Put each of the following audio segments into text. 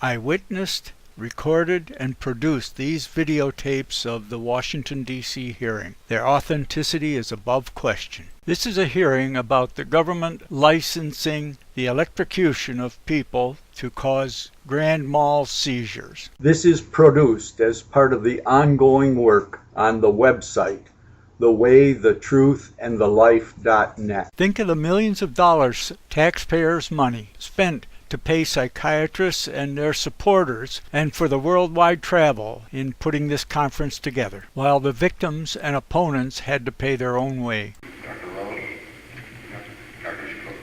I witnessed, recorded, and produced these videotapes of the Washington, D.C. hearing. Their authenticity is above question. This is a hearing about the government licensing the electrocution of people to cause grand mal seizures. This is produced as part of the ongoing work on the website, thewaythetruthandthelife.net. Think of the millions of dollars, taxpayers' money, spent to pay psychiatrists and their supporters and for the worldwide travel in putting this conference together, while the victims and opponents had to pay their own way. Dr. Lowe, Dr. Jacobe.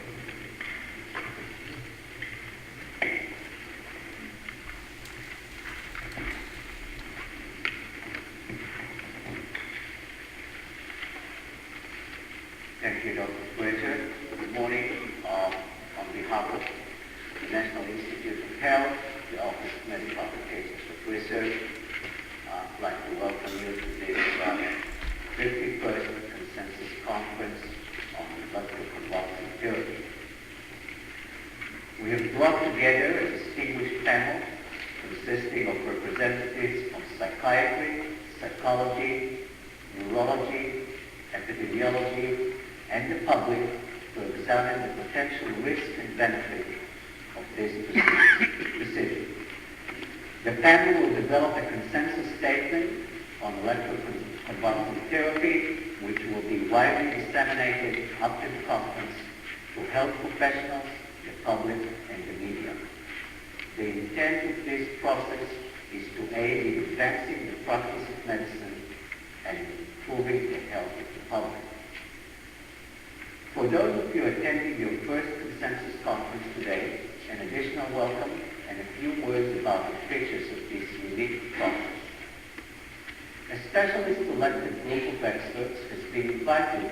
Thank you, Dr. Fraser. Good morning. On behalf of the National Institute of Health, the Office of Medical Applications of Research, I'd like to welcome you to this 51st Consensus Conference on Electroconvulsive Therapy. We have brought together a distinguished panel consisting of representatives from psychiatry, psychology, neurology, epidemiology, and the public to examine the potential risk and benefit of this decision. The panel will develop a consensus statement on electroconvulsive therapy, which will be widely disseminated after the conference to health professionals, the public, and the media. The intent of this process is to aid in advancing the practice of medicine and improving the health of the public. For those of you attending your first consensus conference today, an additional welcome and a few words about the features of this unique conference. A specialist elected group of experts has been invited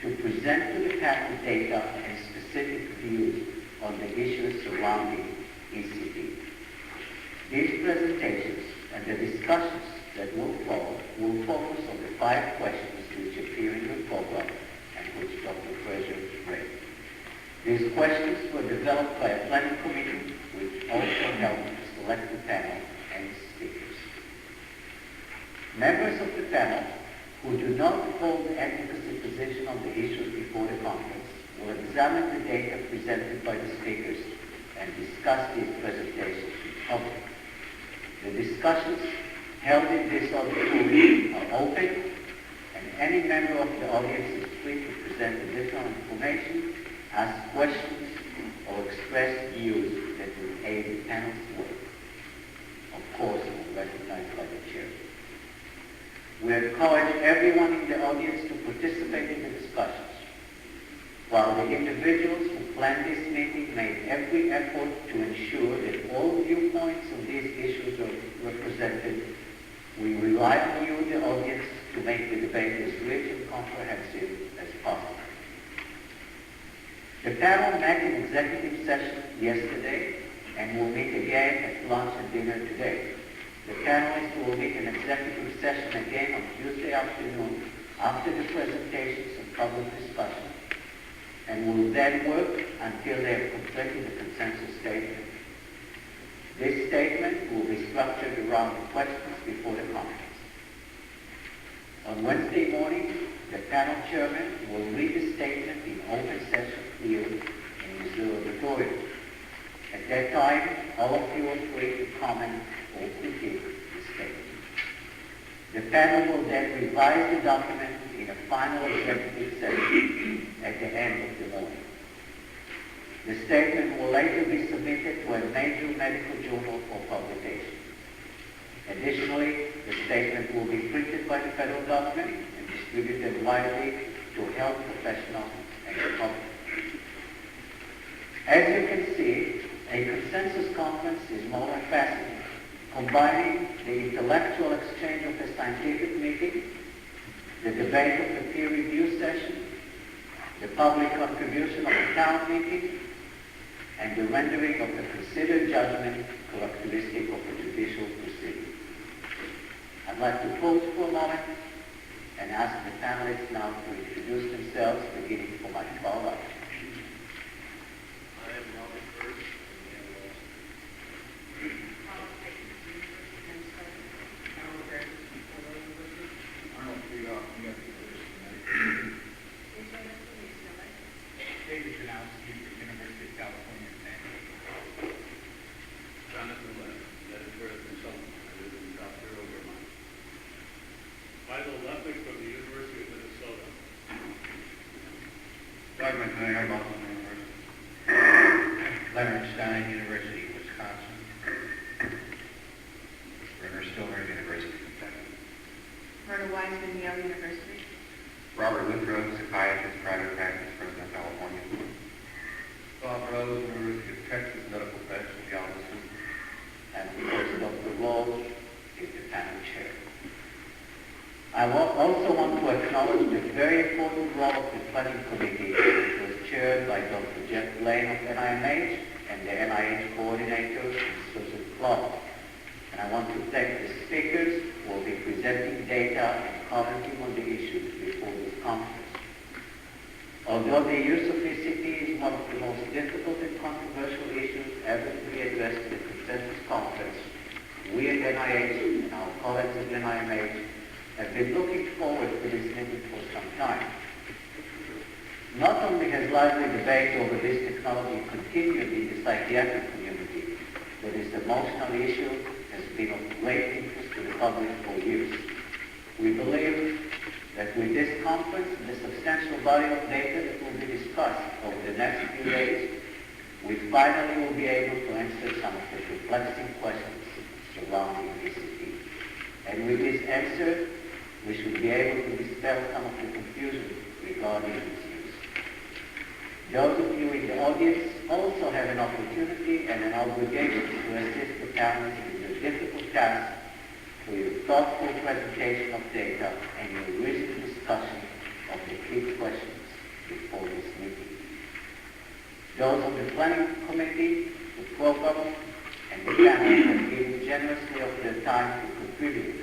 to present to the panel data and specific views on the issues surrounding ECT. These presentations and the discussions that will follow will focus on the 5 questions which appear in the program and which Dr. Fraser read. These questions were developed by a planning committee which also helped to select the panel and speakers. Members of the panel who do not hold the advocacy position on the issues before the conference will examine the data presented by the speakers and discuss these presentations in public. The discussions held in this auditorium are open, and any member of the audience is free to present additional information, ask questions, or express views that will aid the panel's work. Of course, recognized by the chair. We encourage everyone in the audience to participate in the discussions. While the individuals who planned this meeting made every effort to ensure that all viewpoints on these issues are represented, we rely on you, the audience, to make the debate as rich and comprehensive as possible. The panel met in executive session yesterday and will meet again at lunch and dinner today. The panelists will meet in executive session again on Tuesday afternoon after the presentations and public discussion, and will then work until they have completed the consensus statement. This statement will be structured around the questions before the conference. On Wednesday morning, the panel chairman will read the statement in open session here in the auditorium. At that time, all of you are free to comment or critique the statement. The panel will then revise the document in a final executive session at the end of the morning. The statement will later be submitted to a major medical journal for publication. Additionally, the statement will be printed by the federal government and distributed widely to health professionals and the public. As you can see, a consensus conference is multifaceted, combining the intellectual exchange of a scientific meeting, the debate of a peer review session, the public contribution of a town meeting, and the rendering of the considered judgment characteristic of a judicial proceeding. I'd like to pause for a moment and ask the panelists now to introduce themselves, beginning from my far right. I am Robert First, and Catholic from the University of Minnesota. Doug McNair, Boston University. Leonard Stein, University of Wisconsin. Bernard Stiller, University of Kentucky. Myrna Wiseman, Yale University. Robert Woodrow, psychiatrist, private practice, Fresno, California. Bob Rose, University of Texas Medical Professional, Galveston. And of course, Dr. Walsh is the panel chair. I also want to acknowledge the very important role of the planning committee, which was chaired by Dr. Jeff Blaine of NIMH and the NIH coordinators, Susan Clark. And I want to thank the speakers who will be presenting data and commenting on the issues before this conference. Although the use of ECT is one of the most difficult and controversial issues ever to be addressed in a consensus conference, we at NIH and our colleagues at NIMH have been looking forward to this meeting for some time. Not only has lively debate over this technology continued in the psychiatric community, but its emotional issue has been of great interest to the public for years. We believe that with this conference and the substantial body of data that will be discussed over the next few days, we finally will be able to answer some of the perplexing questions surrounding ECT. And with this answer, we should be able to dispel some of the confusion regarding its use. Those of you in the audience also have an opportunity and an obligation to assist the panelists in the difficult task through your thoughtful presentation of data and your reasoned discussion of the key questions before this meeting. Those on the planning committee, the program, and the panel have given generously of their time to contribute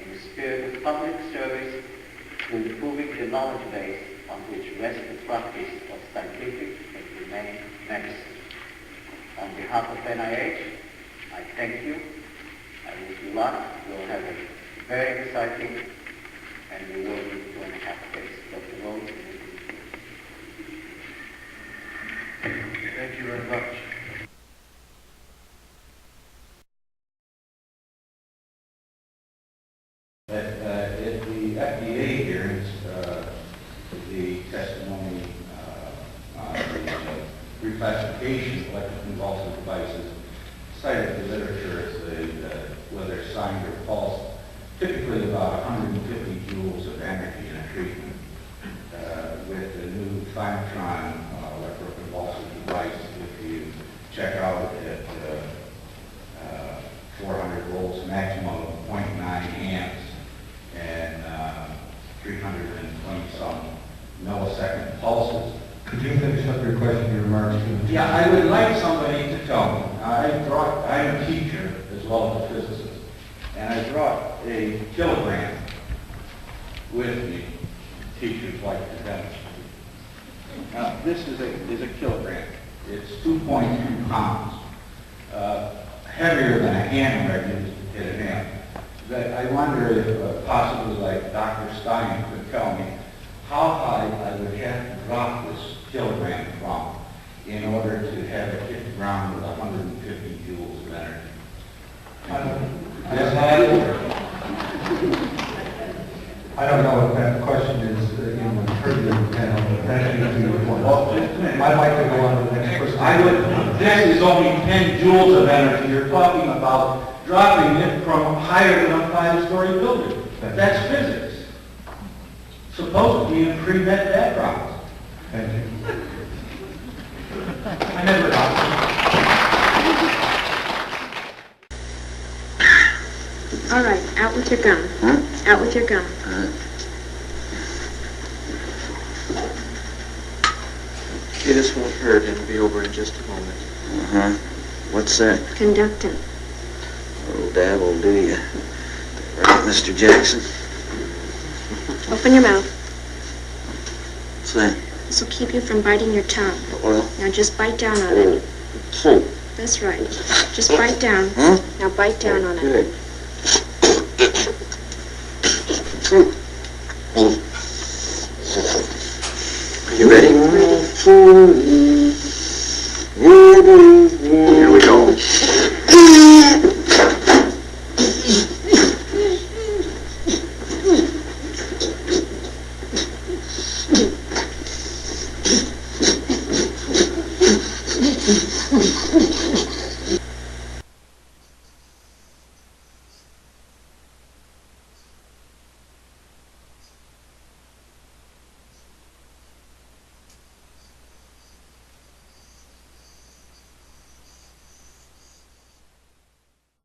in the spirit of public service to improving the knowledge base on which rests the practice of scientific and humane medicine. On behalf of NIH, I thank you. I wish you luck. We'll have a very exciting and rewarding 2.5 days. Dr. Rose. Thank you very much. At the FDA hearings, the testimony on the reclassification of electroconvulsive devices cited the literature as whether signed or false, typically about 150 joules of energy in a treatment. With the new Thymatron electroconvulsive device, if you check out at 400 volts, maximum of 0.9 amps, and 320 some millisecond pulses. Could you finish up your question, your remarks? Yeah, I would like somebody to tell me. I'm a teacher as well as a physicist, and I brought a kilogram with me. Teachers like to demonstrate. Now, this is a kilogram. It's 2.2 pounds, heavier than a hammer used to hit an amp. I wonder if possibly like Dr. Stein could tell me how high I would have to drop this kilogram from in order to have it hit the ground with 150 joules of energy. I don't know if that question is in the purview of the panel, but that should be your point. I'd like to go on to the next person. This is only 10 joules of energy. You're talking about dropping it from higher than a 5-story building. That's physics. Supposedly in pre-med backgrounds. Thank you. I never got All right, out with your gun. Out with your gun. Okay, this won't hurt. It'll be over in just a moment. What's that? Conducting. Oh, dab will do you. Right, Mr. Jackson? Open your mouth. What's that? This will keep you from biting your tongue. Well? Now just bite down on it. Oh. That's right. Just bite down. Now bite down on it. Good.